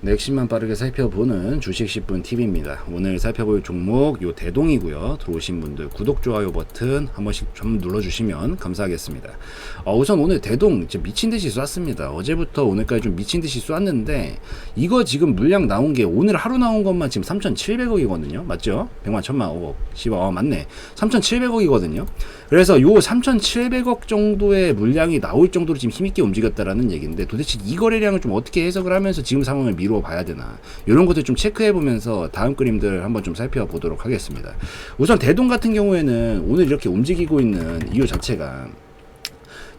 네, 핵심만 빠르게 살펴보는 주식 10분 팁입니다. 오늘 살펴볼 종목 요 대동이고요. 들어오신 분들 구독, 좋아요 버튼 한 번씩 좀 눌러주시면 감사하겠습니다. 우선 오늘 대동 미친 듯이 쐈습니다. 어제부터 오늘까지 좀 미친 듯이 쐈는데 이거 지금 물량 나온 게 오늘 하루 나온 것만 지금 3,700억이거든요. 맞죠? 100만, 1000만, 5억, 10억, 맞네. 3,700억이거든요. 그래서 요 3,700억 정도의 물량이 나올 정도로 지금 힘있게 움직였다라는 얘기인데 도대체 이 거래량을 좀 어떻게 해석을 하면서 지금 상황을 미루어 봐야 되나, 이런 것들 좀 체크해 보면서 다음 그림들 한번 좀 살펴보도록 하겠습니다. 우선 대동 같은 경우에는 오늘 이렇게 움직이고 있는 이유 자체가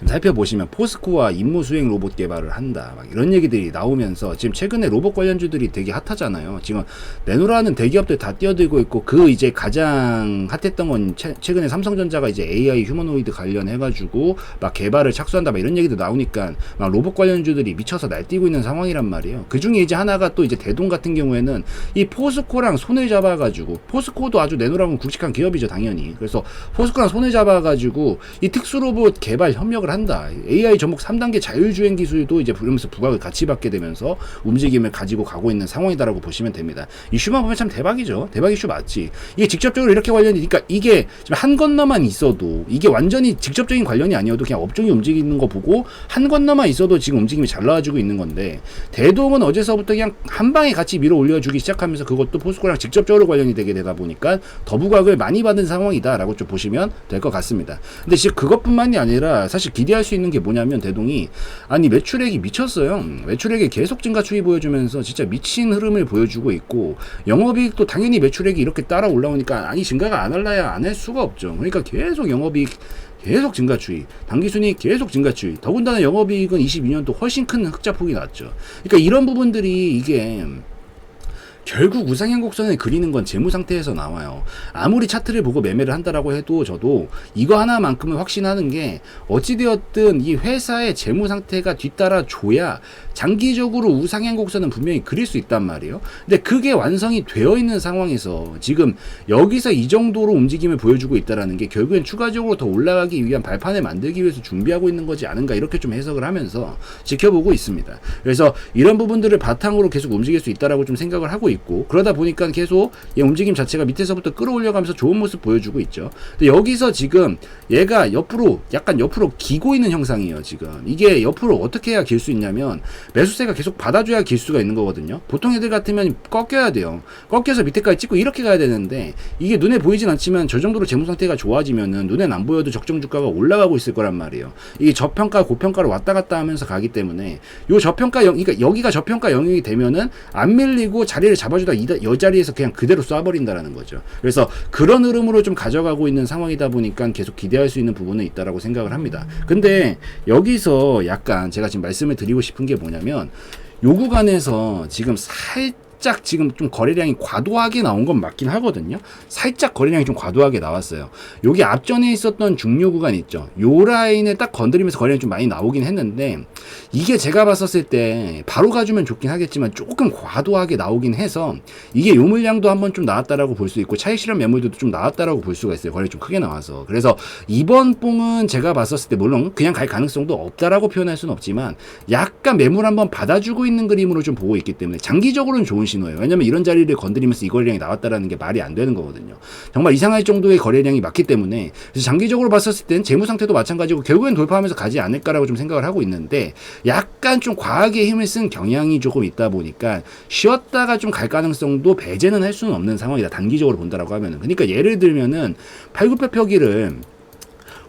살펴보시면 포스코와 임무 수행 로봇 개발을 한다, 막 이런 얘기들이 나오면서 지금 최근에 로봇 관련주들이 되게 핫하잖아요. 지금 내노라는 대기업들 다 뛰어들고 있고, 그 이제 가장 핫했던 건 최근에 삼성전자가 이제 AI 휴머노이드 관련해가지고 막 개발을 착수한다, 막 이런 얘기도 나오니까 막 로봇 관련주들이 미쳐서 날뛰고 있는 상황이란 말이에요. 그 중에 이제 하나가 또 이제 대동 같은 경우에는 이 포스코랑 손을 잡아가지고, 포스코도 아주 내노라는 굵직한 기업이죠, 당연히. 그래서 포스코랑 손을 잡아가지고 이 특수 로봇 개발 협력을 한다. AI 전복 3단계 자율주행 기술도 이제 부르면서 부각을 같이 받게 되면서 움직임을 가지고 가고 있는 상황이다라고 보시면 됩니다. 이슈만 보면 참 대박이죠. 대박 이슈 맞지. 이게 직접적으로 이렇게 관련이, 그러니까 이게 지금 한 건너만 있어도, 이게 완전히 직접적인 관련이 아니어도 그냥 업종이 움직이는 거 보고 한 건너만 있어도 지금 움직임이 잘 나와주고 있는 건데, 대동은 어제서부터 그냥 한 방에 같이 밀어 올려주기 시작하면서 그것도 포스코랑 직접적으로 관련이 되게 되다 보니까 더 부각을 많이 받은 상황이다라고 좀 보시면 될 것 같습니다. 근데 지금 그것뿐만이 아니라 사실 기대할 수 있는 게 뭐냐면, 대동이 아니 매출액이 미쳤어요. 매출액이 계속 증가 추이 보여주면서 진짜 미친 흐름을 보여주고 있고, 영업이익도 당연히 매출액이 이렇게 따라 올라오니까 아니 증가가 안 할라야 안 할 수가 없죠. 그러니까 계속 영업이익 계속 증가 추이, 당기순이익 계속 증가 추이, 더군다나 영업이익은 22년도 훨씬 큰 흑자폭이 났죠. 그러니까 이런 부분들이 이게 결국 우상향 곡선을 그리는 건 재무 상태에서 나와요. 아무리 차트를 보고 매매를 한다라고 해도 저도 이거 하나만큼은 확신하는 게, 어찌되었든 이 회사의 재무 상태가 뒤따라 줘야 장기적으로 우상향 곡선은 분명히 그릴 수 있단 말이에요. 근데 그게 완성이 되어 있는 상황에서 지금 여기서 이 정도로 움직임을 보여주고 있다라는 게 결국엔 추가적으로 더 올라가기 위한 발판을 만들기 위해서 준비하고 있는 거지 않은가, 이렇게 좀 해석을 하면서 지켜보고 있습니다. 그래서 이런 부분들을 바탕으로 계속 움직일 수 있다라고 좀 생각을 하고 있고, 그러다 보니까 계속 이 움직임 자체가 밑에서부터 끌어올려가면서 좋은 모습 보여주고 있죠. 근데 여기서 지금 얘가 옆으로, 약간 옆으로 기고 있는 형상이에요. 지금 이게 옆으로 어떻게 해야 길 수 있냐면, 매수세가 계속 받아줘야 길 수가 있는 거거든요. 보통 애들 같으면 꺾여야 돼요. 꺾여서 밑에까지 찍고 이렇게 가야 되는데, 이게 눈에 보이진 않지만 저 정도로 재무 상태가 좋아지면은 눈엔 안 보여도 적정 주가가 올라가고 있을 거란 말이에요. 이게 저평가 고평가로 왔다 갔다 하면서 가기 때문에, 요 저평가 그러니까 여기가 저평가 영역이 되면은 안 밀리고 자리를 잡아주다 이 자리에서 그냥 그대로 쏴버린다라는 거죠. 그래서 그런 흐름으로 좀 가져가고 있는 상황이다 보니까 계속 기대할 수 있는 부분은 있다라고 생각을 합니다. 근데 여기서 약간 제가 지금 말씀을 드리고 싶은 게 뭐냐면, 요 구간에서 지금 살짝 지금 좀 거래량이 과도하게 나온 건 맞긴 하거든요. 살짝 거래량이 좀 과도하게 나왔어요. 여기 앞전에 있었던 중요 구간 있죠. 요 라인에 딱 건드리면서 거래량이 좀 많이 나오긴 했는데, 이게 제가 봤었을 때 바로 가주면 좋긴 하겠지만 조금 과도하게 나오긴 해서 이게 요 물량도 한번 좀 나왔다라고 볼 수 있고, 차익 실현 매물도 좀 나왔다라고 볼 수가 있어요. 거래 좀 크게 나와서. 그래서 이번 뽕은 제가 봤었을 때 물론 그냥 갈 가능성도 없다라고 표현할 수는 없지만, 약간 매물 한번 받아주고 있는 그림으로 좀 보고 있기 때문에 장기적으로는 좋은 신호예요. 왜냐면 이런 자리를 건드리면서 이 거래량이 나왔다라는 게 말이 안 되는 거거든요. 정말 이상할 정도의 거래량이 맞기 때문에, 그래서 장기적으로 봤었을 땐 재무 상태도 마찬가지고 결국엔 돌파하면서 가지 않을까라고 좀 생각을 하고 있는데, 약간 좀 과하게 힘을 쓴 경향이 조금 있다 보니까 쉬었다가 좀 갈 가능성도 배제는 할 수는 없는 상황이다, 단기적으로 본다라고 하면은. 그러니까 예를 들면은 8,900 표기를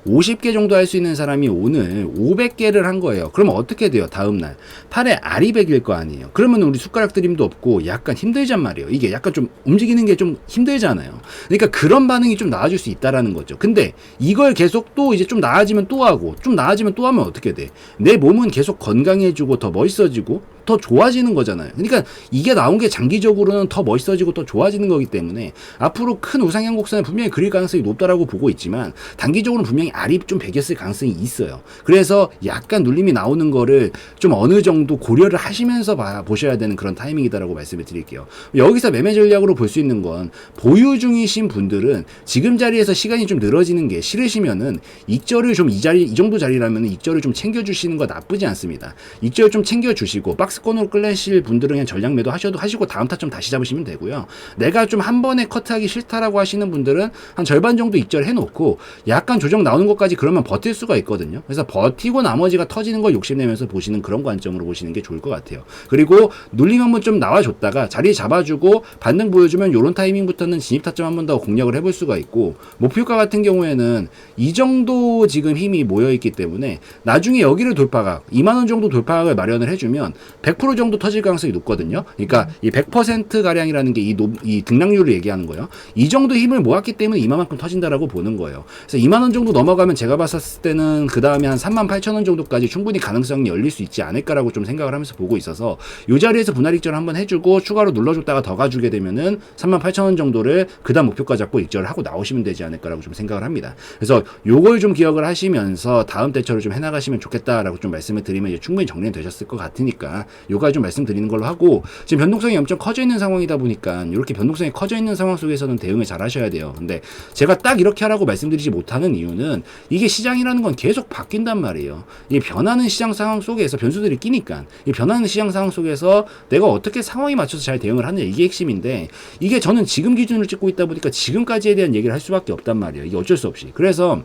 50개 정도 할 수 있는 사람이 오늘 500개를 한 거예요. 그러면 어떻게 돼요? 다음날 팔에 알이 베길 거 아니에요. 그러면 우리 숟가락 드림도 없고 약간 힘들단 말이에요. 이게 약간 좀 움직이는 게 좀 힘들잖아요. 그러니까 그런 반응이 좀 나아질 수 있다라는 거죠. 근데 이걸 계속 또 이제 좀 나아지면 또 하고, 좀 나아지면 또 하면 어떻게 돼? 내 몸은 계속 건강해지고 더 멋있어지고 더 좋아지는 거잖아요. 그러니까 이게 나온 게 장기적으로는 더 멋있어지고 더 좋아지는 거기 때문에 앞으로 큰 우상향 곡선을 분명히 그릴 가능성이 높다라고 보고 있지만, 단기적으로는 분명히 알이 좀 배겼을 가능성이 있어요. 그래서 약간 눌림이 나오는 거를 좀 어느 정도 고려를 하시면서 보셔야 되는 그런 타이밍이다라고 말씀을 드릴게요. 여기서 매매 전략으로 볼 수 있는 건, 보유 중이신 분들은 지금 자리에서 시간이 좀 늘어지는 게 싫으시면은 익절을 좀 이 정도 자리라면 익절을 좀 챙겨주시는 거 나쁘지 않습니다. 익절 좀 챙겨주시고, 박스 박스권으로 끌리실 분들은 그냥 전량 매도 하시고 다음 타점 다시 잡으시면 되고요. 내가 좀 한 번에 커트하기 싫다라고 하시는 분들은 한 절반 정도 익절 해놓고 약간 조정 나오는 것까지 그러면 버틸 수가 있거든요. 그래서 버티고 나머지가 터지는 걸 욕심내면서 보시는 그런 관점으로 보시는 게 좋을 것 같아요. 그리고 눌림 한번 좀 나와줬다가 자리 잡아주고 반등 보여주면 요런 타이밍부터는 진입 타점 한 번 더 공략을 해볼 수가 있고, 목표가 같은 경우에는 이 정도 지금 힘이 모여있기 때문에 나중에 여기를 돌파각 2만원 정도 돌파각을 마련을 해주면 100% 정도 터질 가능성이 높거든요. 그러니까 이 100% 가량이라는 게 이 등락률을 얘기하는 거예요. 이 정도 힘을 모았기 때문에 이만큼 터진다라고 보는 거예요. 그래서 2만원 정도 넘어가면 제가 봤을 때는 그 다음에 한 38,000원 정도까지 충분히 가능성이 열릴 수 있지 않을까라고 좀 생각을 하면서 보고 있어서 이 자리에서 분할 익절 한번 해주고 추가로 눌러줬다가 더 가주게 되면은 38,000원 정도를 그 다음 목표까지 잡고 익절을 하고 나오시면 되지 않을까라고 좀 생각을 합니다. 그래서 요걸 좀 기억을 하시면서 다음 대처를 좀 해나가시면 좋겠다라고 좀 말씀을 드리면 이제 충분히 정리는 되셨을 것 같으니까 요까지 좀 말씀드리는 걸로 하고, 지금 변동성이 엄청 커져 있는 상황이다 보니까 이렇게 변동성이 커져 있는 상황 속에서는 대응을 잘 하셔야 돼요. 근데 제가 딱 이렇게 하라고 말씀드리지 못하는 이유는 이게 시장이라는 건 계속 바뀐단 말이에요. 이 변하는 시장 상황 속에서 변수들이 끼니까 이 변하는 시장 상황 속에서 내가 어떻게 상황에 맞춰서 잘 대응을 하느냐, 이게 핵심인데, 이게 저는 지금 기준으로 찍고 있다 보니까 지금까지에 대한 얘기를 할 수밖에 없단 말이에요. 이게 어쩔 수 없이. 그래서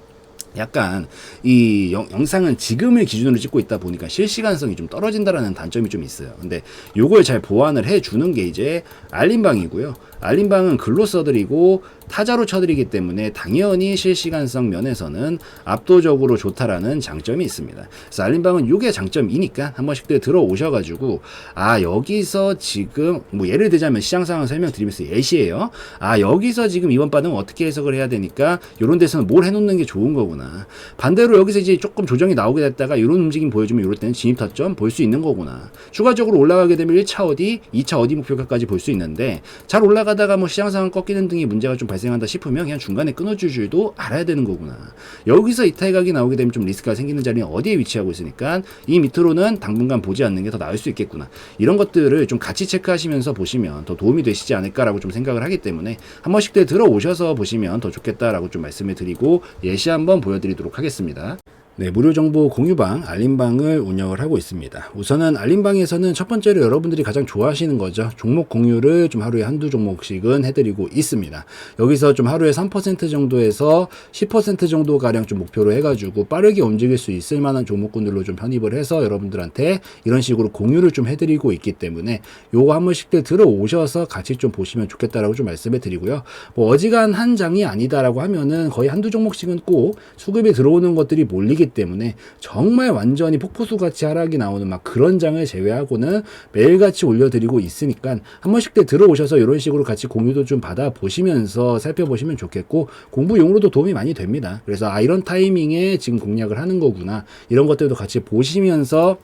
약간 이 영상은 지금을 기준으로 찍고 있다 보니까 실시간성이 좀 떨어진다라는 단점이 좀 있어요. 근데 요걸 잘 보완을 해주는 게 이제 알림방이고요. 알림방은 글로 써드리고 타자로 쳐드리기 때문에 당연히 실시간성 면에서는 압도적으로 좋다라는 장점이 있습니다. 그래서 알림방은 요게 장점이니까 한 번씩들 들어오셔가지고, 아 여기서 지금 뭐 예를 들자면 시장 상황 설명드리면서 예시예요. 아 여기서 지금 이번 반응 어떻게 해석을 해야 되니까 요런 데서는 뭘 해놓는 게 좋은 거구나. 반대로 여기서 이제 조금 조정이 나오게 됐다가 요런 움직임 보여주면 요럴 때는 진입 타점 볼 수 있는 거구나. 추가적으로 올라가게 되면 1차 어디, 2차 어디 목표가까지 볼 수 있는데, 잘 올라가다가 뭐 시장 상황 꺾이는 등의 문제가 좀 발생한다 싶으면 그냥 중간에 끊어줄 줄도 알아야 되는 거구나. 여기서 이탈각이 나오게 되면 좀 리스크가 생기는 자리는 어디에 위치하고 있으니까 이 밑으로는 당분간 보지 않는 게 더 나을 수 있겠구나. 이런 것들을 좀 같이 체크하시면서 보시면 더 도움이 되시지 않을까라고 좀 생각을 하기 때문에 한 번씩들 들어오셔서 보시면 더 좋겠다라고 좀 말씀을 드리고 예시 한번 보여드리도록 하겠습니다. 네, 무료 정보 공유방, 알림방을 운영을 하고 있습니다. 우선은 알림방에서는 첫 번째로 여러분들이 가장 좋아하시는 거죠. 종목 공유를 좀 하루에 한두 종목씩은 해드리고 있습니다. 여기서 좀 하루에 3% 정도에서 10% 정도 가량 좀 목표로 해가지고 빠르게 움직일 수 있을 만한 종목군들로 좀 편입을 해서 여러분들한테 이런 식으로 공유를 좀 해드리고 있기 때문에 요거 한 번씩들 들어오셔서 같이 좀 보시면 좋겠다라고 좀 말씀을 드리고요. 뭐 어지간한 장이 아니다라고 하면은 거의 한두 종목씩은 꼭 수급이 들어오는 것들이 몰리기 때문에 정말 완전히 폭포수같이 하락이 나오는 막 그런 장을 제외하고는 매일같이 올려드리고 있으니까 한 번씩 때 들어오셔서 이런 식으로 같이 공유도 좀 받아보시면서 살펴보시면 좋겠고, 공부용으로도 도움이 많이 됩니다. 그래서 아 이런 타이밍에 지금 공략을 하는 거구나, 이런 것들도 같이 보시면서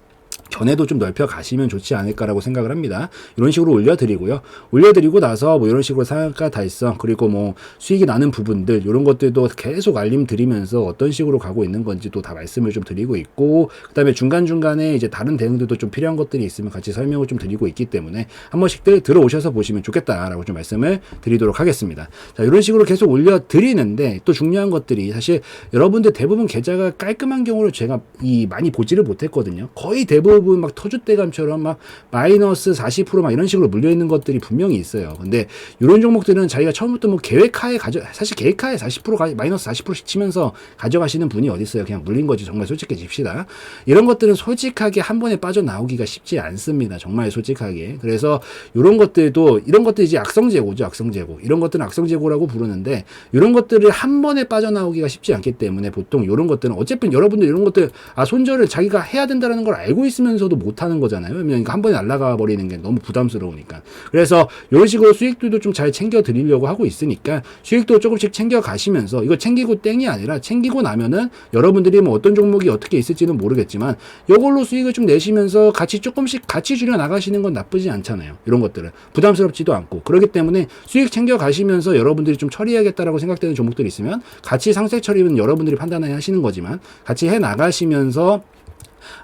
견해도 좀 넓혀 가시면 좋지 않을까라고 생각을 합니다. 이런 식으로 올려드리고요. 올려드리고 나서 뭐 이런 식으로 상한가 달성, 그리고 뭐 수익이 나는 부분들, 이런 것들도 계속 알림 드리면서 어떤 식으로 가고 있는 건지도 다 말씀을 좀 드리고 있고, 그 다음에 중간중간에 이제 다른 대응들도 좀 필요한 것들이 있으면 같이 설명을 좀 드리고 있기 때문에 한 번씩들 들어오셔서 보시면 좋겠다라고 좀 말씀을 드리도록 하겠습니다. 자, 이런 식으로 계속 올려드리는데 또 중요한 것들이, 사실 여러분들 대부분 계좌가 깔끔한 경우를 제가 많이 보지를 못했거든요. 거의 대부분 막 터줏대감처럼 막 마이너스 40% 막 이런 식으로 물려있는 것들이 분명히 있어요. 근데 이런 종목들은 자기가 처음부터 뭐 계획하에 사실 계획하에 40% 마이너스 40%씩 치면서 가져가시는 분이 어디 있어요. 그냥 물린 거지. 정말 솔직해집시다. 이런 것들은 솔직하게 한 번에 빠져나오기가 쉽지 않습니다. 정말 솔직하게. 그래서 이런 것들도, 이런 것들이 이제 악성재고죠. 악성재고. 이런 것들은 악성재고라고 부르는데, 이런 것들을 한 번에 빠져나오기가 쉽지 않기 때문에 보통 이런 것들은 어쨌든 여러분들 이런 것들 손절을 자기가 해야 된다는 걸 알고 있으면서도 못하는 거잖아요. 그러니까 한 번에 날아가 버리는 게 너무 부담스러우니까. 그래서 이런 식으로 수익들도 좀 잘 챙겨 드리려고 하고 있으니까 수익도 조금씩 챙겨 가시면서, 이거 챙기고 땡이 아니라 챙기고 나면은 여러분들이 뭐 어떤 종목이 어떻게 있을지는 모르겠지만 이걸로 수익을 좀 내시면서 같이 조금씩 같이 줄여 나가시는 건 나쁘지 않잖아요. 이런 것들은 부담스럽지도 않고. 그렇기 때문에 수익 챙겨 가시면서 여러분들이 좀 처리해야겠다라고 생각되는 종목들이 있으면 같이 상세 처리는 여러분들이 판단해야 하시는 거지만 같이 해 나가시면서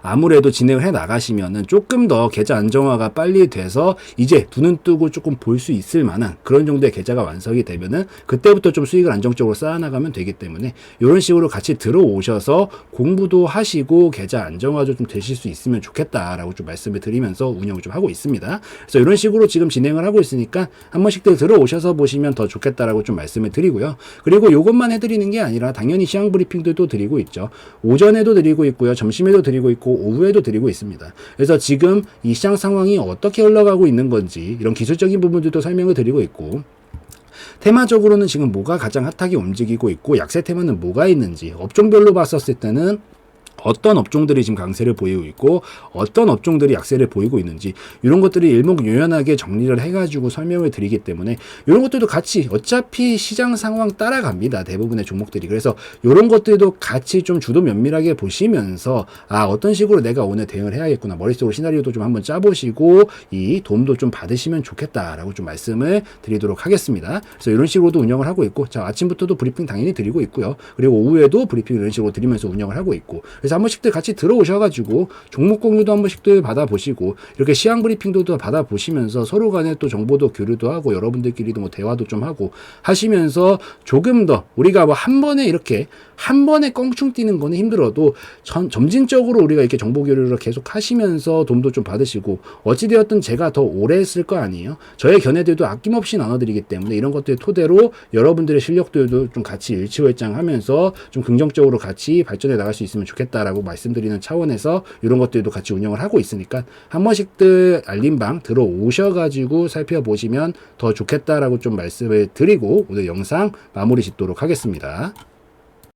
아무래도 진행을 해 나가시면은 조금 더 계좌 안정화가 빨리 돼서 이제 두 눈 뜨고 조금 볼 수 있을 만한 그런 정도의 계좌가 완성이 되면은 그때부터 좀 수익을 안정적으로 쌓아나가면 되기 때문에 이런 식으로 같이 들어오셔서 공부도 하시고 계좌 안정화도 좀 되실 수 있으면 좋겠다라고 좀 말씀을 드리면서 운영을 좀 하고 있습니다. 그래서 이런 식으로 지금 진행을 하고 있으니까 한 번씩들 들어오셔서 보시면 더 좋겠다라고 좀 말씀을 드리고요. 그리고 이것만 해드리는 게 아니라 당연히 시황 브리핑도 드리고 있죠. 오전에도 드리고 있고요. 점심에도 드리고 있고 오후에도 드리고 있습니다. 그래서 지금 이 시장 상황이 어떻게 흘러가고 있는 건지 이런 기술적인 부분들도 설명을 드리고 있고 테마적으로는 지금 뭐가 가장 핫하게 움직이고 있고 약세 테마는 뭐가 있는지 업종별로 봤었을 때는 어떤 업종들이 지금 강세를 보이고 있고 어떤 업종들이 약세를 보이고 있는지 이런 것들이 일목요연하게 정리를 해가지고 설명을 드리기 때문에 이런 것들도 같이 어차피 시장 상황 따라갑니다. 대부분의 종목들이. 그래서 이런 것들도 같이 좀 주도 면밀하게 보시면서 어떤 식으로 내가 오늘 대응을 해야겠구나. 머릿속으로 시나리오도 좀 한번 짜보시고 이 도움도 좀 받으시면 좋겠다라고 좀 말씀을 드리도록 하겠습니다. 그래서 이런 식으로도 운영을 하고 있고 자 아침부터도 브리핑 당연히 드리고 있고요. 그리고 오후에도 브리핑 이런 식으로 드리면서 운영을 하고 있고 그래서 한 번씩들 같이 들어오셔가지고 종목 공유도 한 번씩들 받아보시고 이렇게 시황 브리핑도 받아보시면서 서로 간에 또 정보도 교류도 하고 여러분들끼리도 뭐 대화도 좀 하고 하시면서 조금 더 우리가 뭐 한 번에 이렇게 한 번에 껑충 뛰는 거는 힘들어도 점진적으로 우리가 이렇게 정보 교류를 계속 하시면서 도움도 좀 받으시고 어찌되었든 제가 더 오래 했을 거 아니에요. 저의 견해들도 아낌없이 나눠드리기 때문에 이런 것들 토대로 여러분들의 실력들도 좀 같이 일치월장하면서 좀 긍정적으로 같이 발전해 나갈 수 있으면 좋겠다라고 말씀드리는 차원에서 이런 것들도 같이 운영을 하고 있으니까 한 번씩들 알림방 들어오셔가지고 살펴보시면 더 좋겠다라고 좀 말씀을 드리고 오늘 영상 마무리 짓도록 하겠습니다.